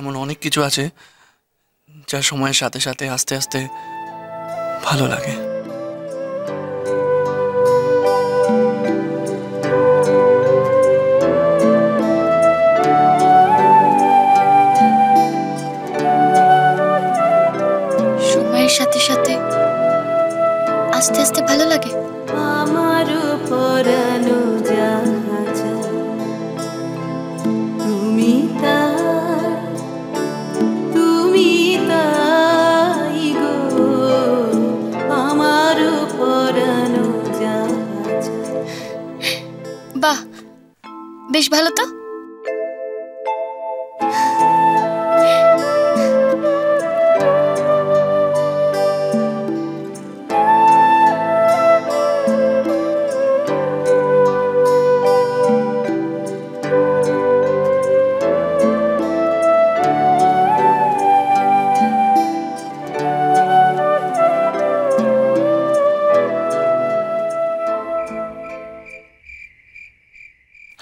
এমন অনেক কিছু আছে যা সময়ের সাথে সাথে আস্তে আস্তে ভালো লাগে। সময়ের সাথে সাথে আস্তে আস্তে ভালো লাগে। আমার পরানো জাহাজ তুমি তাই গো, আমার পরানো জাহাজ। বাহ, বেশ ভালো তো।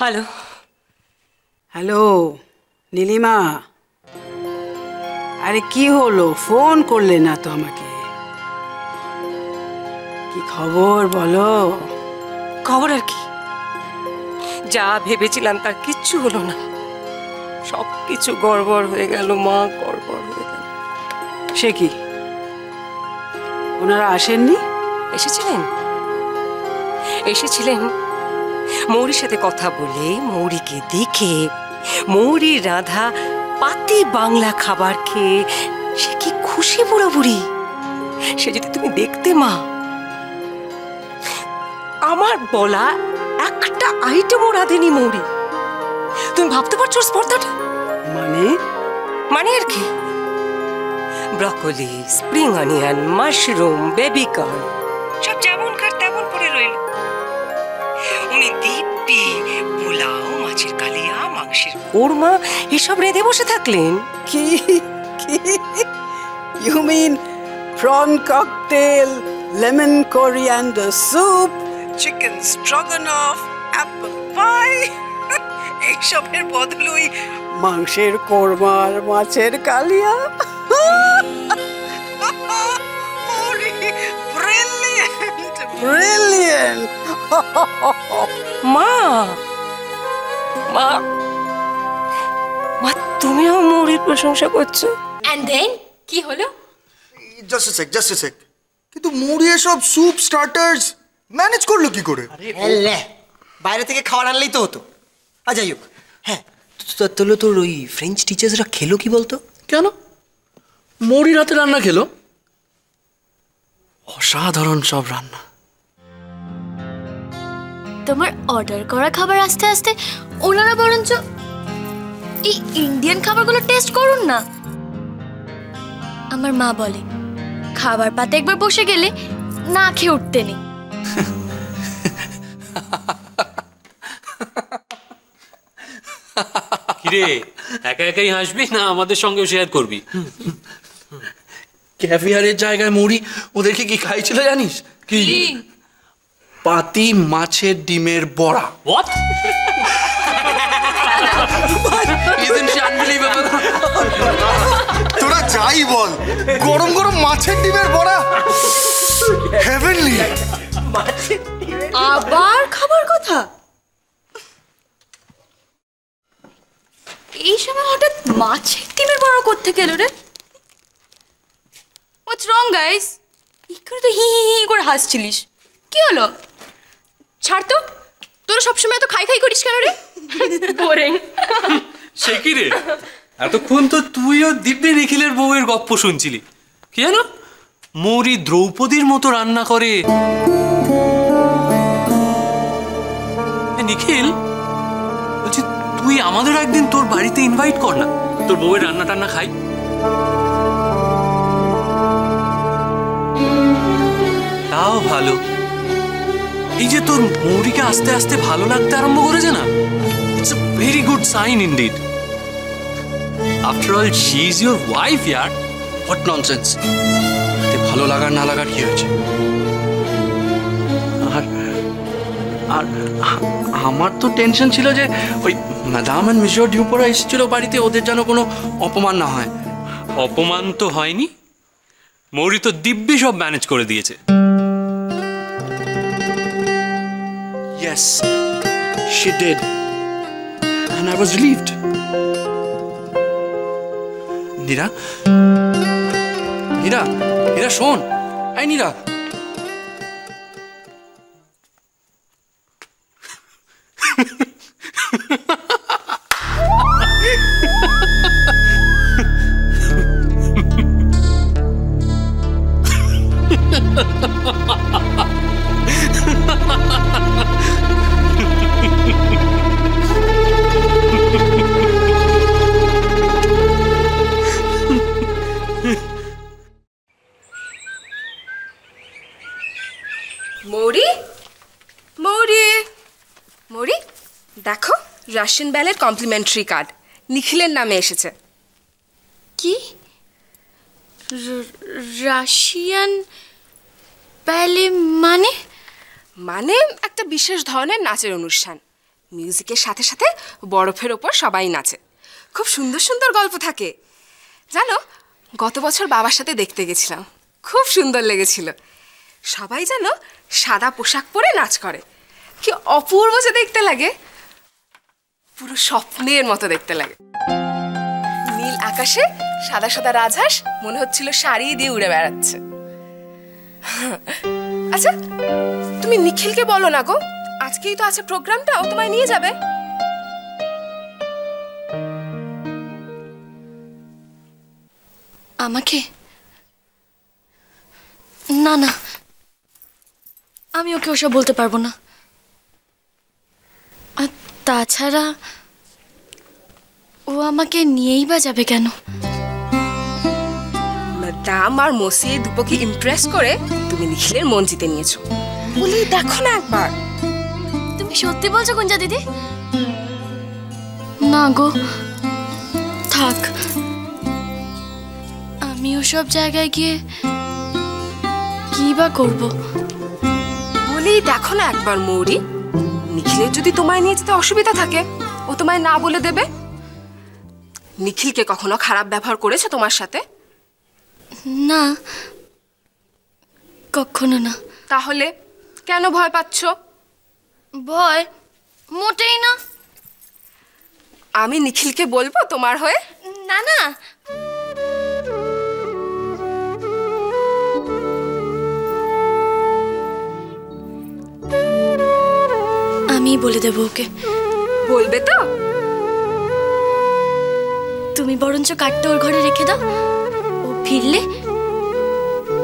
হ্যালো হ্যালো নীলিমা, আরে কি হলো, ফোন করলে না তো আমাকে? কি খবর বলো? খবর আর কি, যা ভেবেছিলাম তার কিচ্ছু হলো না, সব কিছু গড়বড় হয়ে গেল মা, গড়বড় হয়ে গেল। সে কি, ওনারা আসেননি? এসেছিলেন মৌরির সাথে কথা বলে, মৌরিকে দেখে, মৌরির রাধা পাতি বাংলা খাবার খেয়ে সে কি খুশি পুরোপুরি। সে যদি তুমি দেখতে মা, আমার বলা একটা আইটেমও রাঁধেনি মৌরি। তুমি ভাবতে পারছো স্পর্ধাটা? মানে আর কি, broccoli, spring onion, mushroom, baby corn সব যেমনকার তেমন পড়ে রইল। উনি দিব্যি পোলাও, মাছের কালিয়া, মাংসের কোরমা এসব রেঁধে বসে থাকলেন। কি you mean prawn cocktail, lemon coriander soup, chicken stroganoff, apple pie? এইসবের বদলুই মাংসের কোরমা আর মাছের কালিয়া? ব্রিলিয়েন্ট। মা মা মা তুমিও মৌরির প্রশংসা করছো? এন্ড দেন কি হলো? জাস্ট এ সেক। কিন্তু মুড়ি এসব স্যুপ স্টার্টার্স ম্যানেজ করলো কি করে? বাইরে থেকে খাবার আনলেই তো হতো। যাই হোক, হ্যাঁ তোর ওই ফ্রেঞ্চ টিচার্সরা খেলো কি বলতো? কেন, মৌরির হাতে রান্না খেলো, অসাধারণ সব রান্না। তোমার অর্ডার করা খাবার আস্তে আস্তে ওনারা বরঞ্চ এই ইন্ডিয়ান খাবারগুলো টেস্ট করুন না। আমার মা বলে খাবার পাতে একবার বসে গেলে না খেয়ে উঠতে নেই। কিরে, একা একাই হাসবি না আমাদের সঙ্গেও শেয়ার করবি? ক্যাভিয়ারের জায়গায় মুড়ি ওদেরকে কি খাইছিল জানিস? কি? পাতি মাছের ডিমের বড়া। What? Isn't she unbelievable? তোরা যাই বল, গরম গরম মাছের ডিমের বড়া হেভেনলি। আবার খাবার কথা? এই সময় হঠাৎ মাছের ডিমের বড়া করতে গেল রে? What's wrong guys? এখানে তো হি হি হি করে হাসছিলিস, কি হলো? ছাড় তো, তোরা সবসময় তো খাই খাই করিস কেন রে? বোরিং। সে কি রে, এতক্ষণ তো তুইও দিব্যি নিখিলের বউয়ের গপ্প শুনছিলি। কি জানো, মৌরি দ্রৌপদীর মতো রান্না করে। নিখিল বলছি, তুই আমাদের একদিন তোর বাড়িতে ইনভাইট কর না, তোর বউয়ের রান্না টান্না খাই। তাও ভালো, এই যে তোর মৌরিকে আস্তে আস্তে ভালো লাগতে আরম্ভ করেছে না, it's a very good sign indeed. After all she is your wife ইয়ার। হোয়াট ননসেন্স, এতে ভালো লাগার না লাগার কি হয়েছে? আর আর আমার তো টেনশন ছিল যে ওই ম্যাডাম অ্যান্ড মিস্টার ডিউপোরা এসেছিল বাড়িতে, ওদের যেন কোনো অপমান না হয়। অপমান তো হয়নি, মৌরি তো দিব্যি সব ম্যানেজ করে দিয়েছে। Yes, she did. And I was relieved. Nira, Nira, Nira শোন, এই নীরা। মৌরি, মৌরি, মৌরি, দেখো রাশিয়ান ব্যালের কমপ্লিমেন্টারি কার্ড নিখিলের নামে এসেছে। কি? রাশিয়ান ব্যালে মানে? মানে একটা বিশেষ ধরনের নাচের অনুষ্ঠান, মিউজিকের সাথে সাথে বরফের ওপর সবাই নাচে, খুব সুন্দর সুন্দর গল্প থাকে। জানো, গত বছর বাবার সাথে দেখতে গেছিলাম, খুব সুন্দর লেগেছিল। সবাই যেন সাদা পোশাক পরে নাচ করে, কি অপূর্ব যে দেখতে লাগে, পুরো স্বপ্নের মতো দেখতে লাগে। নীল আকাশে সাদা সাদা রাজহাঁস মনে হচ্ছিল শাড়ি দিয়ে উড়ে বেড়াচ্ছে। আচ্ছা, তুমি নিখিলকে বলো না গো, আজকেই তো আছে প্রোগ্রামটা, ও তোমায় নিয়ে যাবে। আমাকে? না না, আমি ওকে ওসব বলতে পারবো না। আর তাছাড়া ও আমাকে নিয়েই বা যাবে কেন? ম্যাডাম আর মসি দুপোকে ইমপ্রেস করে তুমি নিখিলের মন জিতে নিয়েছো, বলেই দেখো না একবার। তুমি সত্যি বলছো গুঞ্জা দিদি? না গো, থাক, আমি ওসব জায়গায় গিয়ে কি বা করবো? বলেই দেখো না একবার মৌরি, নিখিলের যদি তোমায় নিয়ে যেতে অসুবিধা থাকে ও তোমায় না বলে দেবে। নিখিলকে কখনো খারাপ ব্যবহার করেছে তোমার সাথে? না, কখনো না। তাহলে কেন ভয় পাচ্ছ? ভয় মোটেই না। আমি নিখিলকে বলবো তোমার হয়ে? না না, আমি বলে দেবো ওকে। বলবে তো? তুমি বরঞ্চ কাটতে ওর ঘরে রেখে দাও, ও ফিরলে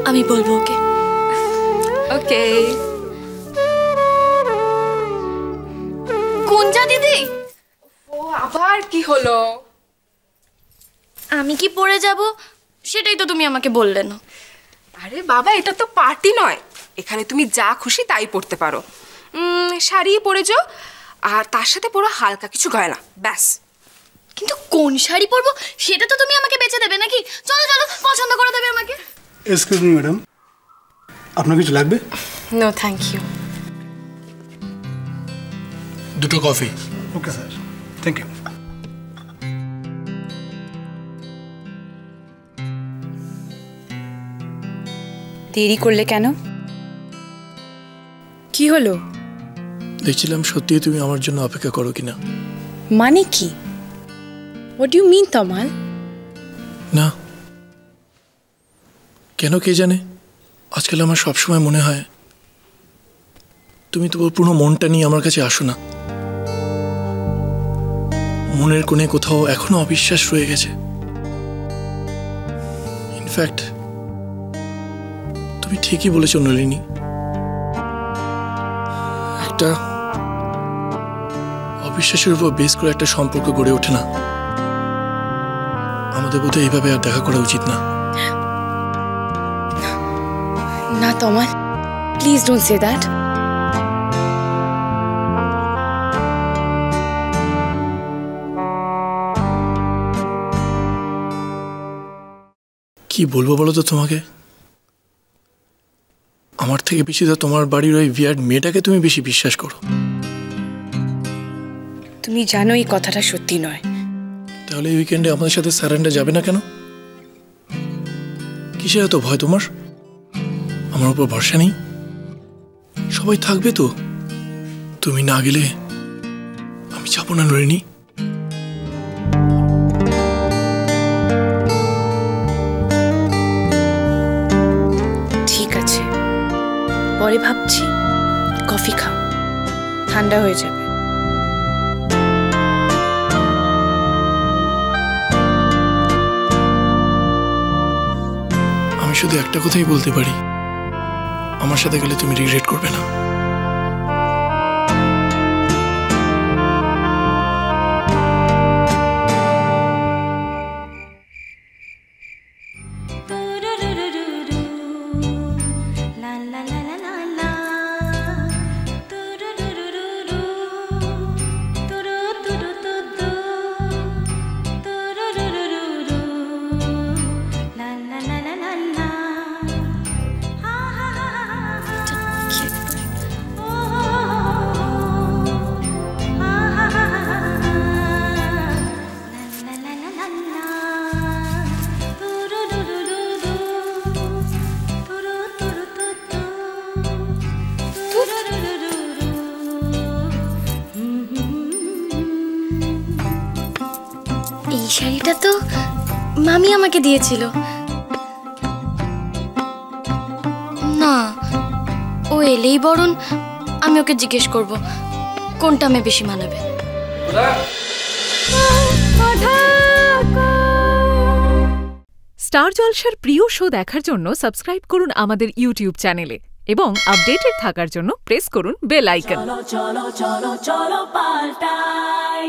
আমি বলবো ওকে। ওকে। গুঞ্জা দিদি, ও আবার কি হলো? আমি কি পড়ে যাব সেটাই তো তুমি আমাকে বললে না। আরে বাবা, এটা তো পার্টি নয়, এখানে তুমি যা খুশি তাই পড়তে পারো। শাড়ি পরে যাও, আর তার সাথে পরো হালকা কিছু গয়না, ব্যাস। কিন্তু কোন শাড়ি পরবো সেটা তো তুমি আমাকে বেছে দেবে নাকি? চলো চলো, পছন্দ করে দেবে আমাকে। এক্সকিউজ মি ম্যাডাম, আপনার কিছু লাগবে? No thank you. দুটো coffee. Okay sir, thank you. দেরি করলে কেন? কি হলো? দেখছিলাম সত্যিই তুমি আমার জন্য অপেক্ষা করো কিনা। মানে কি? হোয়াট ডু ইউ মিন তমাল? না, কেন কে জানে, আজকাল আমার সবসময় মনে হয় তুমি তোমার পুরো মনটা নিয়ে আমার কাছে আসো না। মনের কোণে কোথাও এখনো অবিশ্বাস রয়ে গেছে। ইনফ্যাক্ট তুমি ঠিকই বলেছো নলিনী, একটা অবিশ্বাসের উপর বেস করে একটা সম্পর্ক গড়ে ওঠে না। আমাদের বোধহয় এইভাবে আর দেখা করা উচিত না। না তমাল, প্লিজ ডোন্ট সে দ্যাট। কি বলবো বলো তো তোমাকে? আমার থেকে বেশি তো তোমার বাড়ির ওই ভিয়ার্ড মেয়েটাকে তুমি বেশি বিশ্বাস করো। তুমি জানো এই কথাটা সত্যি নয়। তাহলে এই উইকেন্ডে আমাদের সাথে স্যারেন্ডা যাবে না কেন? কিসের এত ভয় তোমার? আমার উপর ভরসা নেই? সবাই থাকবে তো, তুমি না গেলে আমি যাবো না নলিনী। ঠিক আছে, পরে ভাবছি। কফি খাও, ঠান্ডা হয়ে যাবে। আমি শুধু একটা কথাই বলতে পারি, আমার সাথে গেলে তুমি রিগ্রেট করবে না। এই শাড়িটা তো মামি আমাকে দিয়েছিল। না, ও এলেই বরং আমি ওকে জিজ্ঞেস করব কোনটা আমি বেশি মানাবে। স্টার জলসার প্রিয় শো দেখার জন্য সাবস্ক্রাইব করুন আমাদের ইউটিউব চ্যানেলে এবং আপডেটেড থাকার জন্য প্রেস করুন বেল আইকন। চলো চলো চলো চলো পাল্টাই।